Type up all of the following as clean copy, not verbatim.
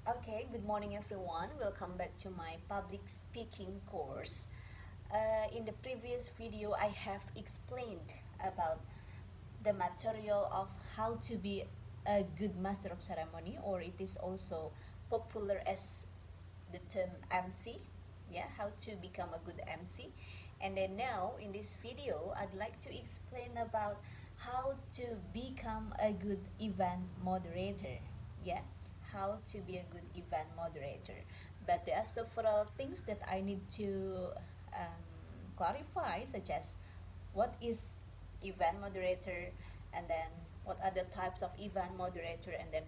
Okay, good morning everyone. Welcome back to my public speaking course. In the previous video, I have explained about the material of how to be a good master of ceremony, or it is also popular as the term MC. Yeah, how to become a good MC. And then now in this video, I'd like to explain about how to become a good event moderator. Yeah, how to be a good event moderator. But there are several things that I need to clarify, such as what is event moderator, and then what are the types of event moderator, and then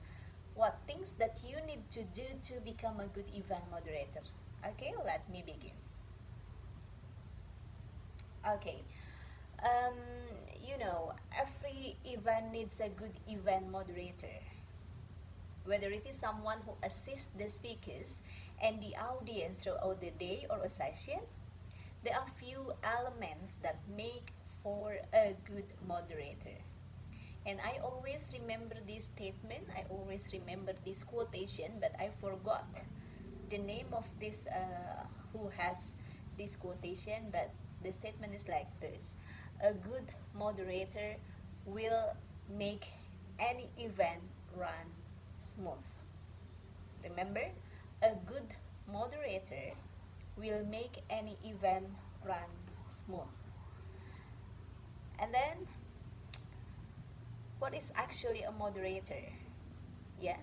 what things that you need to do to become a good event moderator. Okay, let me begin. Okay, um, every event needs a good event moderator, whether it is someone who assists the speakers and the audience throughout the day or a session. There are few elements that make for a good moderator. And I always remember this statement, I always remember this quotation, but I forgot the name of this who has this quotation, but the statement is like this: a good moderator will make any event run smooth. Remember, a good moderator will make any event run smooth. And then, what is actually a moderator? Yeah,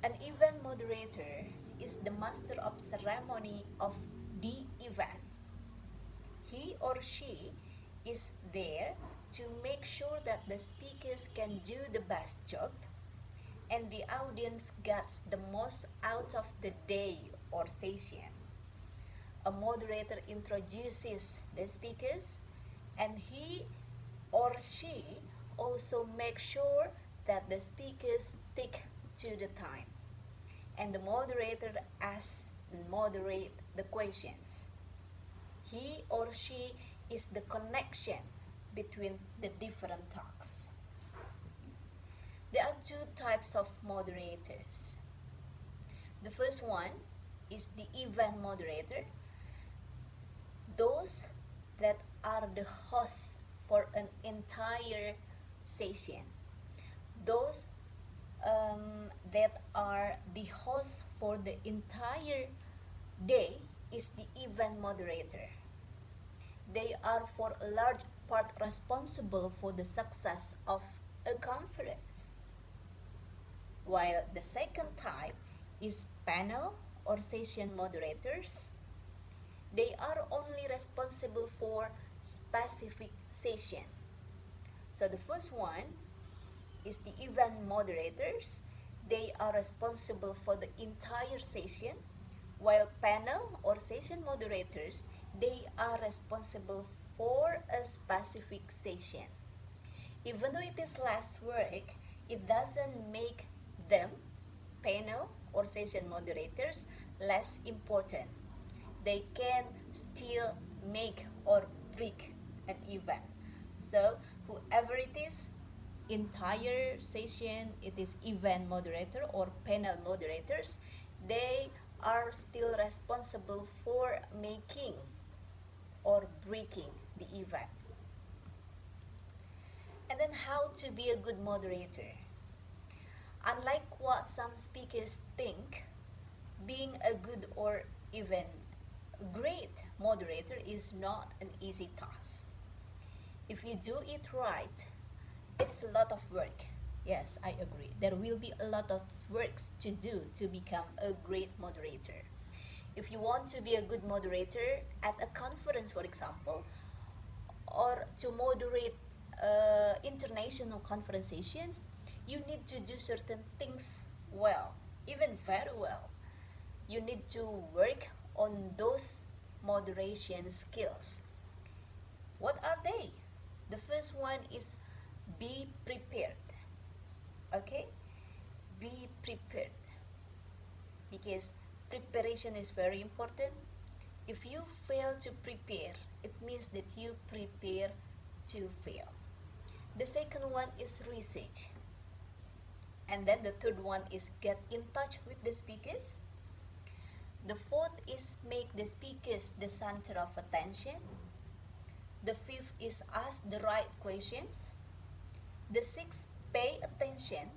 an event moderator is the master of ceremony of the event. He or she is there to make sure that the speakers can do the best job and the audience gets the most out of the day or session. A moderator introduces the speakers, and he or she also makes sure that the speakers stick to the time, and the moderator asks and moderate the questions. He or she is the connection between the different talks. There are two types of moderators. The first one is the event moderator, those that are the hosts for an entire session. Those that are the hosts for the entire day is the event moderator. They are for a large part responsible for the success of a conference. While the second type is panel or session moderators. They are only responsible for specific session. So the first one is the event moderators. They are responsible for the entire session, while panel or session moderators, they are responsible for a specific session. Even though it is less work, it doesn't make them, panel or session moderators, less important. They can still make or break an event. So whoever it is, entire session, it is event moderator or panel moderators, they are still responsible for making or breaking the event. And then how to be a good moderator. Unlike what some speakers think, being a good or even great moderator is not an easy task. If you do it right, it's a lot of work. Yes, I agree. There will be a lot of works to do to become a great moderator. If you want to be a good moderator at a conference, for example, or to moderate international conversations, you need to do certain things well, even very well. You need to work on those moderation skills. What are they? The first one is be prepared. Okay? Be prepared. Because preparation is very important. If you fail to prepare, it means that you prepare to fail. The second one is research. And then the third one is get in touch with the speakers. The fourth is make the speakers the center of attention. The fifth is ask the right questions. The sixth, pay attention.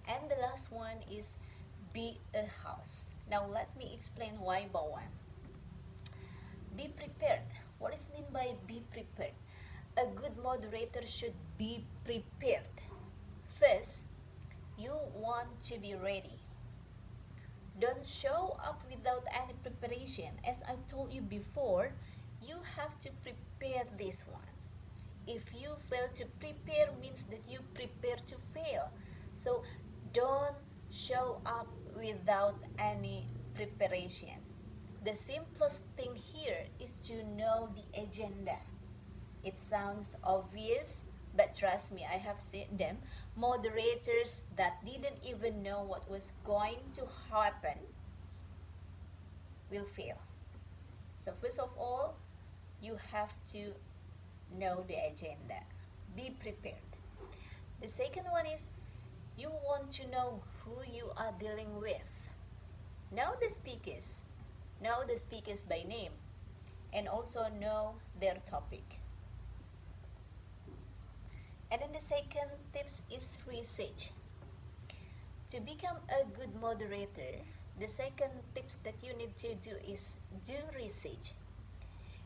And the last one is be a host. Now let me explain why Bawan. Be prepared. What is meant by be prepared? A good moderator should be prepared. First, you want to be ready. Don't show up without any preparation. As I told you before, you have to prepare this one. If you fail to prepare means that you prepare to fail. So don't show up without any preparation. The simplest thing here is to know the agenda. It sounds obvious, but trust me, I have seen them, moderators that didn't even know what was going to happen will fail. So first of all, you have to know the agenda. Be prepared. The second one is you want to know who you are dealing with. Know the speakers. Know the speakers by name. And also know their topic. And then the second tips is research. To become a good moderator, the second tips that you need to do is do research.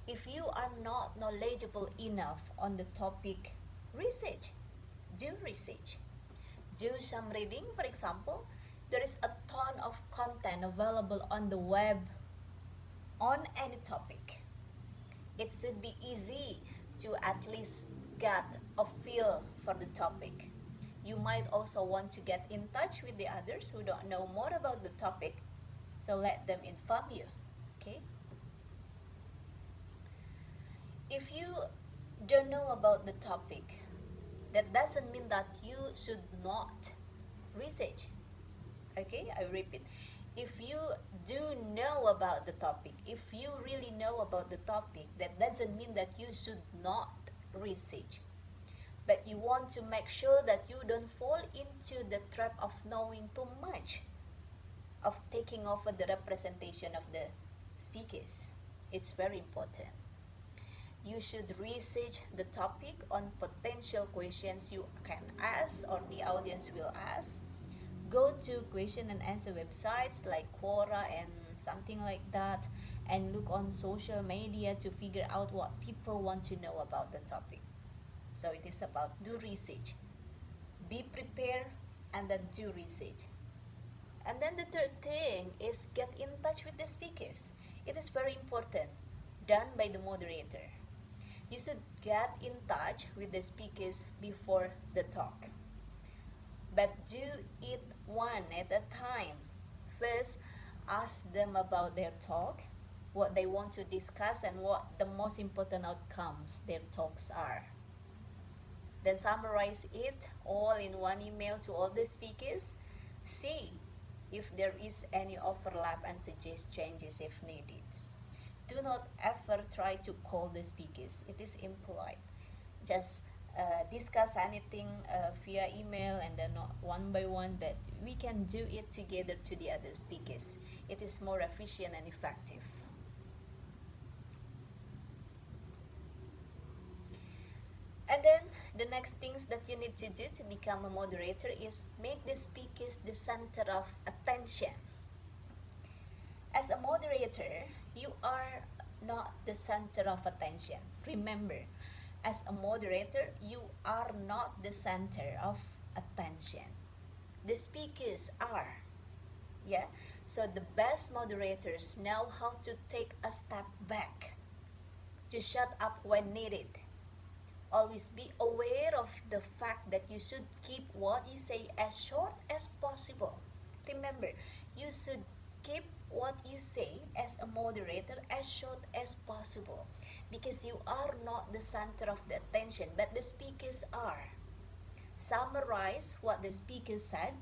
If you are not knowledgeable enough on the topic, research. Do research. Do some reading, for example. There is a ton of content available on the web on any topic. It should be easy to at least get a feel for the topic. You might also want to get in touch with the others who don't know more about the topic, so let them inform you. Okay? If you don't know about the topic, that doesn't mean that you should not research. Okay, I repeat. If you do know about the topic, if you really know about the topic, that doesn't mean that you should not research. But you want to make sure that you don't fall into the trap of knowing too much, of taking over the representation of the speakers. It's very important. You should research the topic on potential questions you can ask or the audience will ask. Go to question and answer websites like Quora and something like that, and look on social media to figure out what people want to know about the topic. So it is about do research. Be prepared and then do research. And then the third thing is get in touch with the speakers. It is very important, done by the moderator. You should get in touch with the speakers before the talk. But do it one at a time. First, ask them about their talk, what they want to discuss, and what the most important outcomes their talks are. Then summarize it all in one email to all the speakers. See if there is any overlap and suggest changes if needed. Do not ever try to call the speakers. It is impolite. Just discuss anything via email and then not one by one, but we can do it together to the other speakers. It is more efficient and effective. And then the next things that you need to do to become a moderator is make the speakers the center of attention. As a moderator, you are not the center of attention. Remember, as a moderator, you are not the center of attention. The speakers are. Yeah? So the best moderators know how to take a step back, to shut up when needed. Always be aware of the fact that you should keep what you say as short as possible. Remember, you should keep what you say as a moderator as short as possible, because you are not the center of the attention, but the speakers are. Summarize what the speaker said,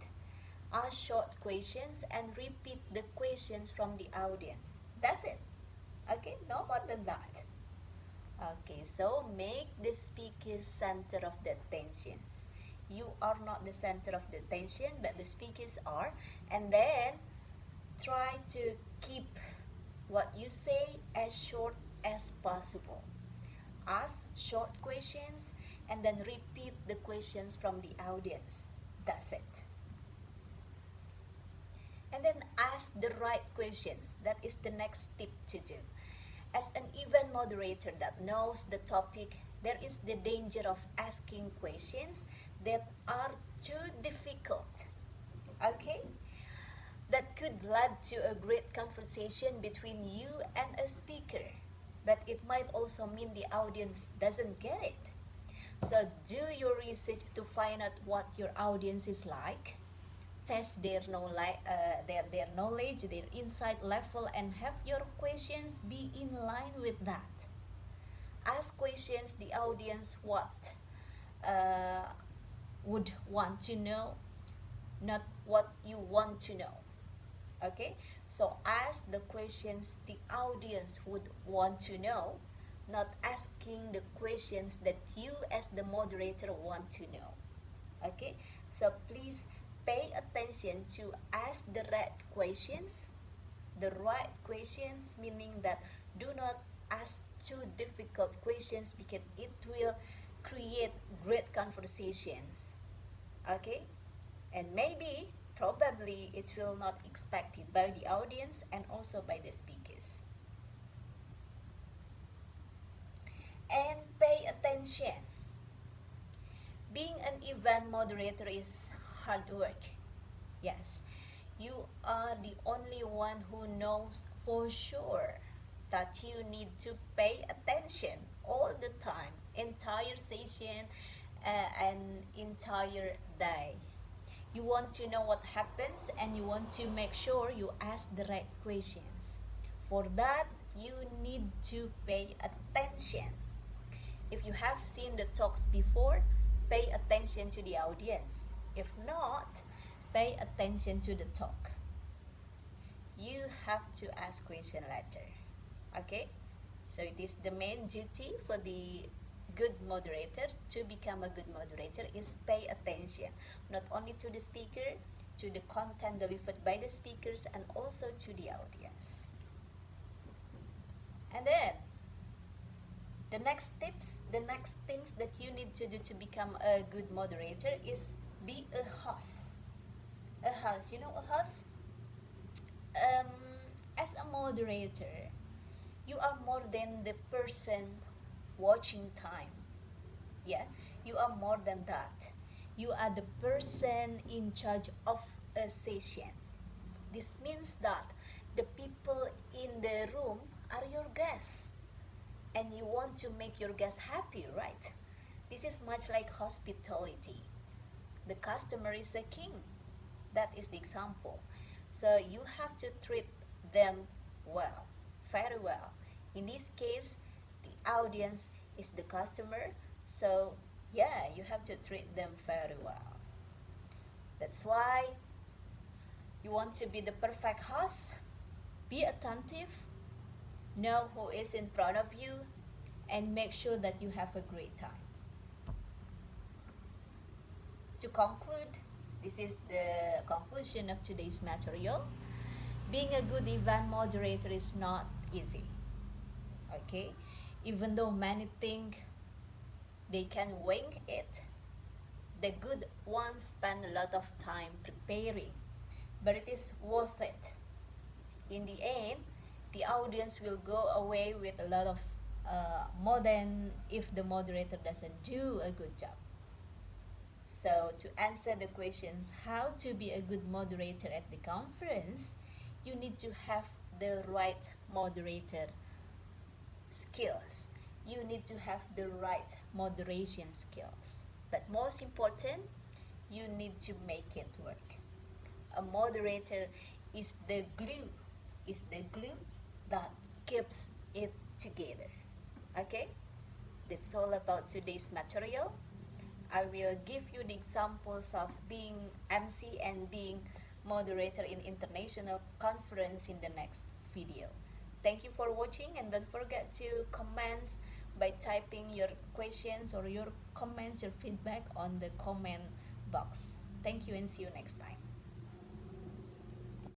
ask short questions, and repeat the questions from the audience. That's it. Okay, no more than that. Okay, so make the speakers center of the attentions. you are not the center of the attention, but the speakers are. And then try to keep what you say as short as possible. Ask short questions and then repeat the questions from the audience. That's it. And then ask the right questions. That is the next tip to do. As an event moderator that knows the topic, there is the danger of asking questions that are too difficult. Okay? That could lead to a great conversation between you and a speaker, but it might also mean the audience doesn't get it. So do your research to find out what your audience is like. Test their knowledge, their insight level, and have your questions be in line with that. Ask questions the audience uh, would want to know, not what you want to know. Okay, so ask the questions the audience would want to know, not asking the questions that you as the moderator want to know. Okay, so please pay attention to ask the right questions. The right questions meaning that do not ask too difficult questions because it will create great conversations. Okay, and maybe probably it will not expected by the audience and also by the speakers. And pay attention. Being an event moderator is hard work. Yes, you are the only one who knows for sure that you need to pay attention all the time, entire session, and entire day. You want to know what happens and you want to make sure you ask the right questions. For that, you need to pay attention. If you have seen the talks before, pay attention to the audience. If not, pay attention to the talk. You have to ask question later. Okay? So it is the main duty for the good moderator to become a good moderator is pay attention not only to the speaker, to the content delivered by the speakers, and also to the audience. And then the next tips, the next things that you need to do to become a good moderator is be a host. A host, you know a host? As a moderator, you are more than the person watching time. Yeah, you are more than that. You are the person in charge of a session. This means that the people in the room are your guests and you want to make your guests happy, right? This is much like hospitality. The customer is a king. That is the example. So you have to treat them well, very well. In this case, the audience is the customer, so yeah, you have to treat them very well. That's why you want to be the perfect host. Be attentive, know who is in front of you, and make sure that you have a great time. To conclude, this is the conclusion of today's material. Being a good event moderator is not easy. Okay? Even though many think they can wing it, the good ones spend a lot of time preparing, but it is worth it. In the end, the audience will go away with a lot of more than if the moderator doesn't do a good job. So to answer the questions how to be a good moderator at the conference, you need to have the right moderator skills. You need to have the right moderation skills. But most important, you need to make it work. A moderator is the glue that keeps it together. Okay? That's all about today's material. I will give you the examples of being MC and being moderator in international conference in the next video. Thank you for watching, and don't forget to comment by typing your questions or your comments, your feedback on the comment box. Thank you and see you next time.